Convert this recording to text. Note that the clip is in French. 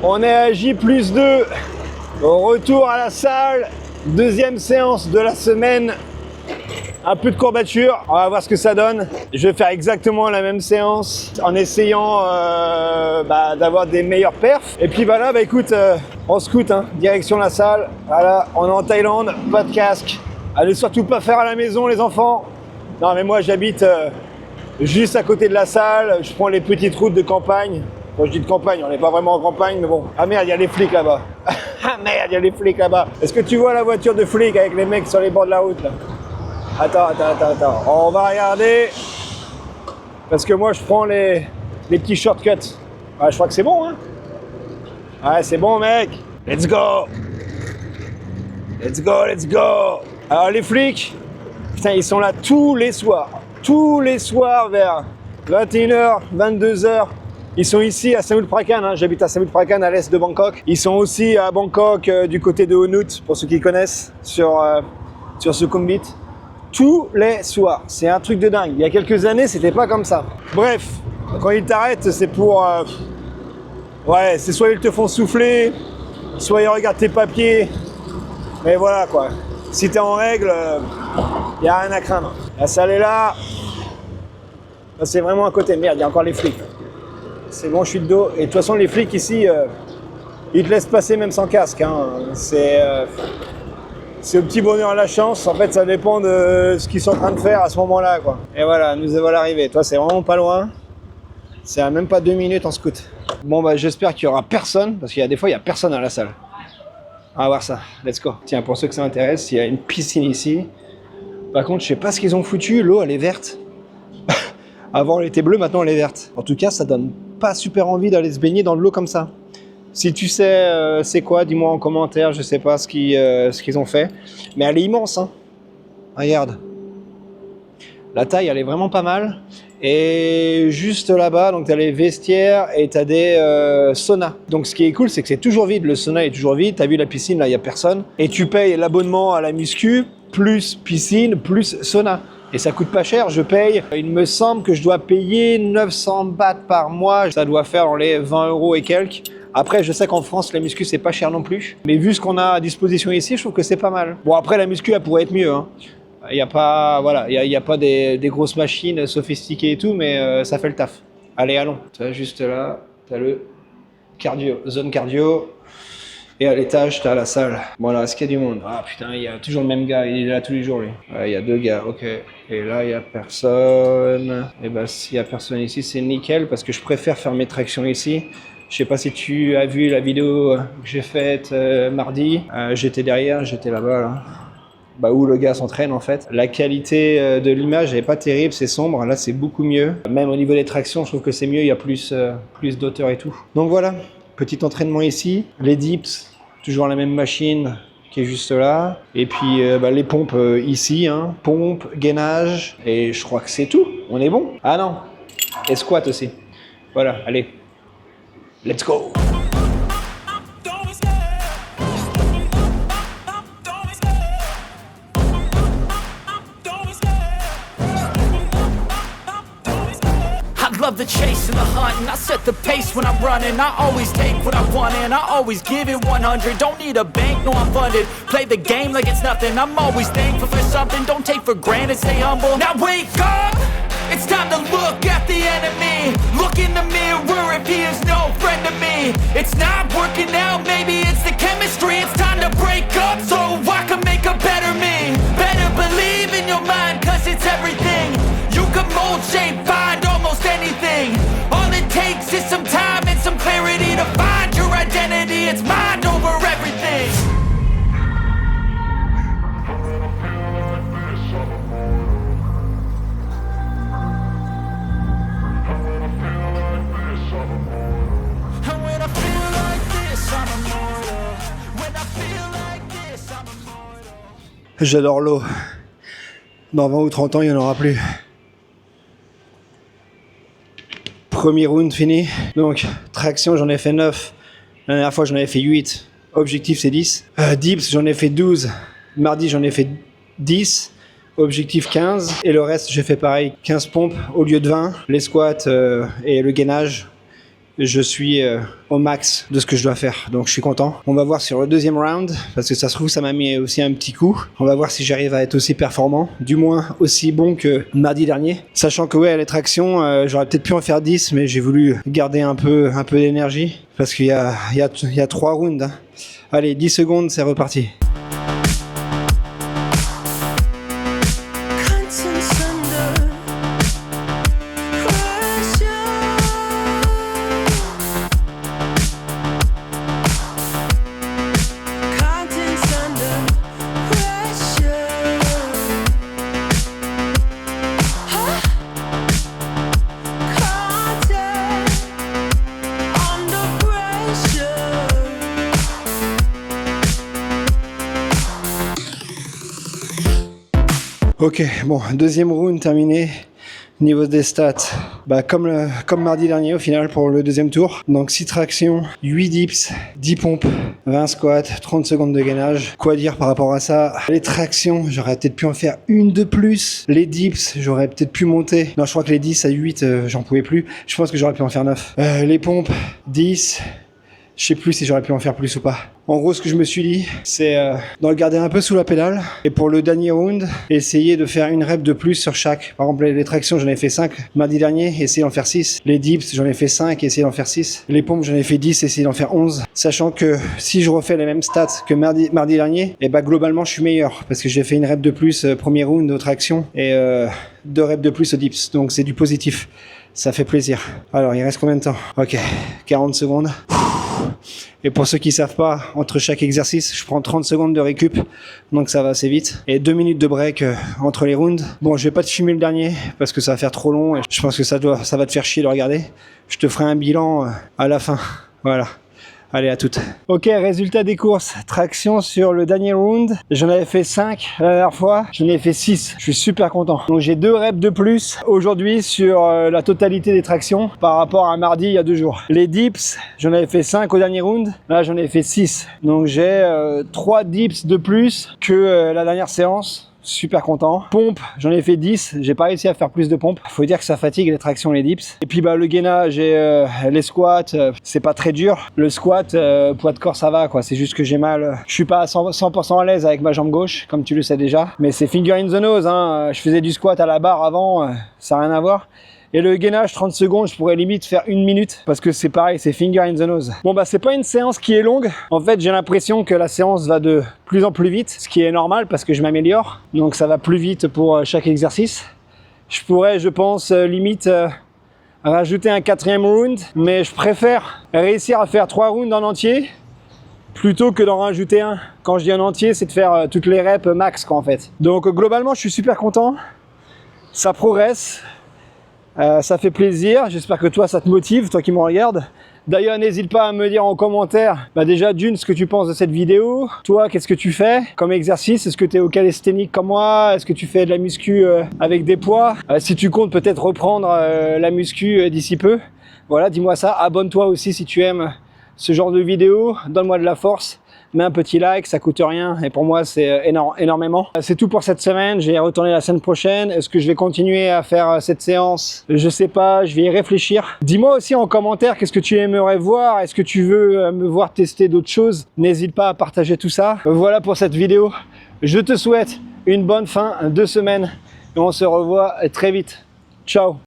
On est à J+2, au retour à la salle, deuxième séance de la semaine. Un peu de courbature, on va voir ce que ça donne. Je vais faire exactement la même séance en essayant d'avoir des meilleurs perfs. Et puis voilà, écoute, on scoot, hein, direction la salle. Voilà, on est en Thaïlande, pas de casque. Allez surtout pas faire à la maison les enfants. Non mais moi j'habite juste à côté de la salle, je prends les petites routes de campagne. Quand je dis de campagne, on n'est pas vraiment en campagne, mais bon. Ah merde, il y a les flics là-bas. Ah merde, il y a les flics là-bas. Est-ce que tu vois la voiture de flics avec les mecs sur les bords de la route là? Attends. On va regarder. Parce que moi je prends les petits shortcuts. Ouais, je crois que c'est bon, hein. Ouais, c'est bon mec. Let's go. Alors les flics, putain, ils sont là tous les soirs. Tous les soirs vers 21h, 22h. Ils sont ici à Samut Prakan, hein. J'habite à Samut Prakan à l'est de Bangkok. Ils sont aussi à Bangkok du côté de Onut, pour ceux qui connaissent, sur Sukhumvit. Tous les soirs, c'est un truc de dingue. Il y a quelques années, c'était pas comme ça. Bref, quand ils t'arrêtent, c'est pour... ouais, c'est soit ils te font souffler, soit ils regardent tes papiers. Mais voilà quoi. Si t'es en règle, il n'y a rien à craindre. La salle est là. Là, c'est vraiment à côté. Merde, il y a encore les flics. C'est bon, je suis de dos. Et de toute façon, les flics ici, ils te laissent passer même sans casque, hein. C'est au petit bonheur la chance. En fait, ça dépend de ce qu'ils sont en train de faire à ce moment-là, quoi. Et voilà, nous avons l'arrivée. Toi, c'est vraiment pas loin. C'est à même pas 2 minutes en scoot. Bon, j'espère qu'il y aura personne, parce qu'il y a des fois, il y a personne à la salle. On va voir ça. Let's go. Tiens, pour ceux que ça intéresse, il y a une piscine ici. Par contre, je sais pas ce qu'ils ont foutu. L'eau, elle est verte. Avant, elle était bleue, maintenant, elle est verte. En tout cas, ça donne pas super envie d'aller se baigner dans de l'eau comme ça. Si tu sais c'est quoi, dis-moi en commentaire, je sais pas ce qu'ils ont fait. Mais elle est immense, hein. Regarde. La taille, elle est vraiment pas mal. Et juste là-bas, donc tu as les vestiaires et tu as des saunas. Donc ce qui est cool, c'est que c'est toujours vide. Le sauna est toujours vide. Tu as vu la piscine, là, il n'y a personne. Et tu payes l'abonnement à la muscu, plus piscine, plus sauna. Et ça coûte pas cher, je paye, il me semble que je dois payer 900 bahts par mois, ça doit faire les 20 € et quelques. Après, je sais qu'en France, la muscu, c'est pas cher non plus. Mais vu ce qu'on a à disposition ici, je trouve que c'est pas mal. Bon, après, la muscu, elle pourrait être mieux, hein. Il n'y a pas, voilà, il y a pas des grosses machines sophistiquées et tout, mais ça fait le taf. Allez, allons. Tu vois, juste là, tu as le cardio, zone cardio. Et à l'étage, t'as la salle. Voilà, est-ce qu'il y a du monde? Ah putain, il y a toujours le même gars, il est là tous les jours lui. Ouais, il y a 2 gars, ok. Et là, il y a personne. Et ben, s'il y a personne ici, c'est nickel parce que je préfère faire mes tractions ici. Je sais pas si tu as vu la vidéo que j'ai faite mardi. J'étais derrière, j'étais là-bas, là. Bah, où le gars s'entraîne en fait. La qualité de l'image n'est pas terrible, c'est sombre. Là, c'est beaucoup mieux. Même au niveau des tractions, je trouve que c'est mieux, il y a plus d'auteur et tout. Donc voilà. Petit entraînement ici, les dips, toujours la même machine qui est juste là. Et puis les pompes ici, hein. Pompe, gainage, et je crois que c'est tout. On est bon? Ah non, et squat aussi. Voilà, allez, let's go! Love the chase and the hunt, and I set the pace when I'm running. I always take what I want and I always give it 100. Don't need a bank, no I'm funded. Play the game like it's nothing. I'm always thankful for something. Don't take for granted, stay humble. Now wake up, it's time to look at the enemy. Look in the mirror if he is no friend to me. It's not working out, maybe it's the chemistry. It's time to break up so I can make a better me. Better believe in your mind, cause it's everything. You can mold, shape, find almost anything. All it takes is some time and some clarity to find your identity. It's mind over everything. And when I feel like this, I'm immortal. When I feel like this, I'm immortal. J'adore l'eau. Dans 20 ou 30 ans, il n'y en aura plus. Premier round fini. Donc, traction, j'en ai fait 9. La dernière fois, j'en avais fait 8. Objectif, c'est 10. Dips, j'en ai fait 12. Mardi, j'en ai fait 10. Objectif 15. Et le reste, j'ai fait pareil. 15 pompes au lieu de 20. Les squats et le gainage. je suis au max de ce que je dois faire, donc je suis content. On va voir sur le deuxième round, parce que ça se trouve ça m'a mis aussi un petit coup. On va voir si j'arrive à être aussi performant, du moins aussi bon que mardi dernier. Sachant que ouais, les tractions, j'aurais peut-être pu en faire 10, mais j'ai voulu garder un peu d'énergie, parce qu'il y a 3 rounds. Hein. Allez, 10 secondes, c'est reparti. Ok, bon, deuxième round terminé. Niveau des stats, comme mardi dernier au final pour le deuxième tour. Donc 6 tractions, 8 dips, 10 pompes, 20 squats, 30 secondes de gainage. Quoi dire par rapport à ça? Les tractions, j'aurais peut-être pu en faire une de plus. Les dips, j'aurais peut-être pu monter. Non, je crois que les 10 à 8, j'en pouvais plus. Je pense que j'aurais pu en faire 9. Les pompes, 10. Je sais plus si j'aurais pu en faire plus ou pas. En gros, ce que je me suis dit, c'est d'en garder un peu sous la pédale. Et pour le dernier round, essayer de faire une rep de plus sur chaque. Par exemple, les tractions, j'en ai fait 5 mardi dernier, essayer d'en faire 6. Les dips, j'en ai fait 5, essayer d'en faire 6. Les pompes, j'en ai fait 10, essayer d'en faire 11. Sachant que si je refais les mêmes stats que mardi dernier, et globalement, je suis meilleur. Parce que j'ai fait une rep de plus premier round aux tractions et 2 reps de plus aux dips. Donc c'est du positif. Ça fait plaisir. Alors, il reste combien de temps? Ok, 40 secondes. Et pour ceux qui savent pas, entre chaque exercice, je prends 30 secondes de récup, donc ça va assez vite. Et 2 minutes de break entre les rounds. Bon, je vais pas te filmer le dernier, parce que ça va faire trop long, et je pense que ça va te faire chier de regarder. Je te ferai un bilan à la fin. Voilà. Allez, à toutes. Ok, résultat des courses. Traction sur le dernier round. J'en avais fait 5 la dernière fois. J'en ai fait 6. Je suis super content. Donc j'ai 2 reps de plus aujourd'hui sur la totalité des tractions par rapport à mardi il y a 2 jours. Les dips, j'en avais fait 5 au dernier round. Là, j'en ai fait 6. Donc j'ai 3 dips de plus que la dernière séance. Super content. Pompe, j'en ai fait 10. J'ai pas réussi à faire plus de pompes. Faut dire que ça fatigue les tractions, les dips. Et puis le gainage et les squats, c'est pas très dur. Le squat, poids de corps, ça va quoi. C'est juste que j'ai mal. Je suis pas à 100% à l'aise avec ma jambe gauche, comme tu le sais déjà. Mais c'est finger in the nose. Hein. Je faisais du squat à la barre avant, ça n'a rien à voir. Et le gainage 30 secondes, je pourrais limite faire 1 minute parce que c'est pareil, c'est finger in the nose. Bon c'est pas une séance qui est longue. En fait, j'ai l'impression que la séance va de plus en plus vite, ce qui est normal parce que je m'améliore. Donc ça va plus vite pour chaque exercice. Je pourrais, je pense, limite rajouter un 4e round, mais je préfère réussir à faire 3 rounds en entier plutôt que d'en rajouter un. Quand je dis en entier, c'est de faire toutes les reps max quoi en fait. Donc globalement, je suis super content. Ça progresse. Ça fait plaisir, j'espère que toi ça te motive, toi qui me regardes. D'ailleurs, n'hésite pas à me dire en commentaire, déjà d'une, ce que tu penses de cette vidéo. Toi, qu'est-ce que tu fais comme exercice? Est-ce que tu es au calisthénique comme moi? Est-ce que tu fais de la muscu avec des poids? Si tu comptes peut-être reprendre la muscu d'ici peu, voilà, dis-moi ça. Abonne-toi aussi si tu aimes ce genre de vidéo, donne-moi de la force. Mets un petit like, ça coûte rien et pour moi c'est énormément. C'est tout pour cette semaine, je vais y retourner la semaine prochaine. Est-ce que je vais continuer à faire cette séance? Je sais pas, je vais y réfléchir. Dis-moi aussi en commentaire qu'est-ce que tu aimerais voir. Est-ce que tu veux me voir tester d'autres choses? N'hésite pas à partager tout ça. Voilà pour cette vidéo. Je te souhaite une bonne fin de semaine et on se revoit très vite. Ciao!